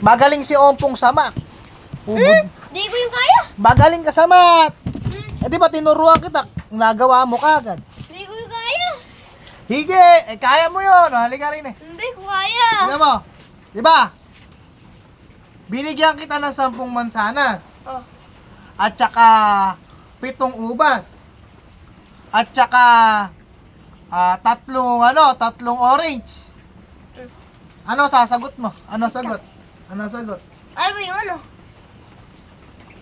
Magaling si Ompong sa math. Ubod. Di ko yung kaya. Magaling ka sa math. Eh di ba tinuruan kita, nagawa mo kagad. Di ko yung kaya. Hige, kaya mo yun. Halika rin eh. Hindi ko kaya. Tingnan mo. Di ba? Binigyan kita ng 10 mansanas. Oh. At saka 7 ubas. At saka 3 orange. Ano sasagot mo? Ano sagot? Ano sagot? Ano ba yung ano?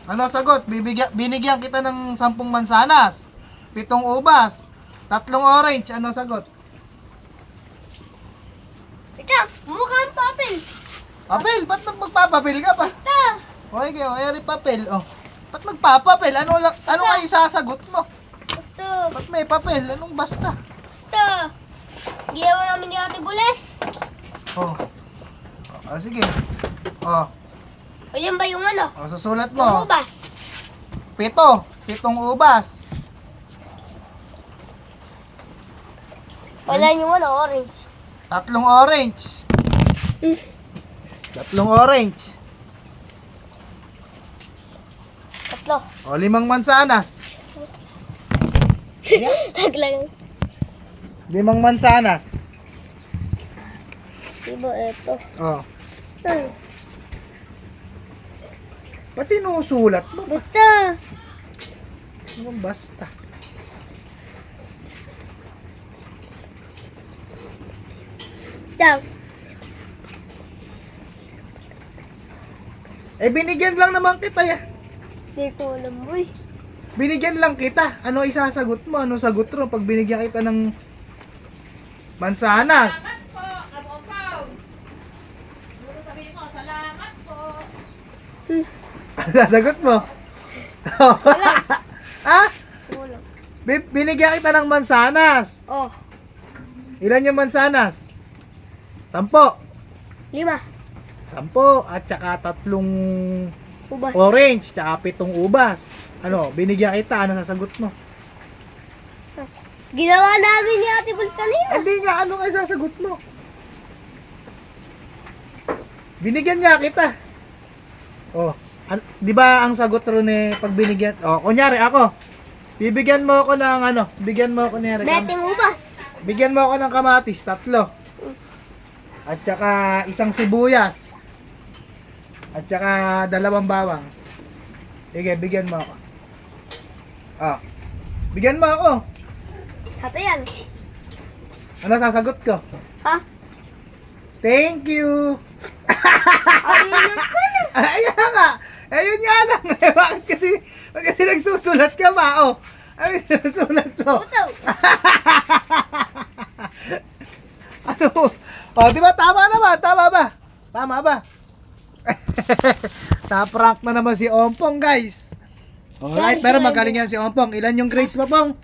Ano sagot? Binigyan kita ng 10 mansanas, 7 ubas, 3 orange. Ano sagot? Ito, mukhang papel. Papel? Ba't magpapapel ka pa? Ito. Okay, eri papel. Oh. Ba't magpapapel? Ano nga isasagot mo? Ito. Ba't may papel? Anong basta? Ito. Ginawa namin ni Ate Bules. Oh. Sige. Oh. Ayan ba yung ano? Oh, susulat Yung mo. ubas. 7 ubas. Wala yung ano, orange. 3 orange. 3 orange. Tatlo. O, 5 mansanas. Taglang. 5 mansanas. Diba ito? Oh. Hmm. Ba't sinusulat mo? Basta. Anong basta? Daw. Eh, binigyan lang naman kita ya. Hindi ko alam, boy. Binigyan lang kita. Ano isasagot mo? Ano sagot mo pag binigyan kita ng mansanas? Ano sasagot mo? Ha? Wala. Binigyan kita ng mansanas. Oh, Ilan yung mansanas? 10. 5. 10 at saka 3 Ubas. orange, tsaka 7 ubas. Ano, binigyan kita, ano sasagot mo? Ginawa namin ni Ate Bules kanina. Hindi nga, ano nga sasagot mo? Binigyan niya kita. Oh, di ba ang sagot ron eh, pag binigyan, oh, kunyari ako, bibigyan mo ako ng ano, bigyan mo ako ni Beting ubas. bigyan mo ako ng kamatis, 3. At saka 1 sibuyas. At saka 2 bawang. Sige, bigyan mo ako. Ah. Bigyan mo ako. Hato yan. Ano sasagot ko? Ha? Thank you. Ayun yung pala. Ayan nga. Ayun nga lang. Bakit kasi nagsusulat ka ba? Oh. Ay, nagsusulat mo. Puto. Ano? Oh, di ba tama naman? Tama ba? Tama ba? Na-prank na naman si Ompong, guys. Alright, pero magaling yan si Ompong. Ilan yung grades mo, Pong?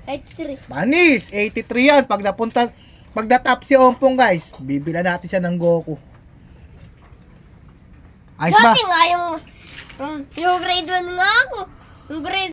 83. Manis, 83 yan. Pag na-top si Ompong, guys, bibila natin siya ng Goku. Ayos ba? Dati nga yung grade 1 nga ako. Yung grade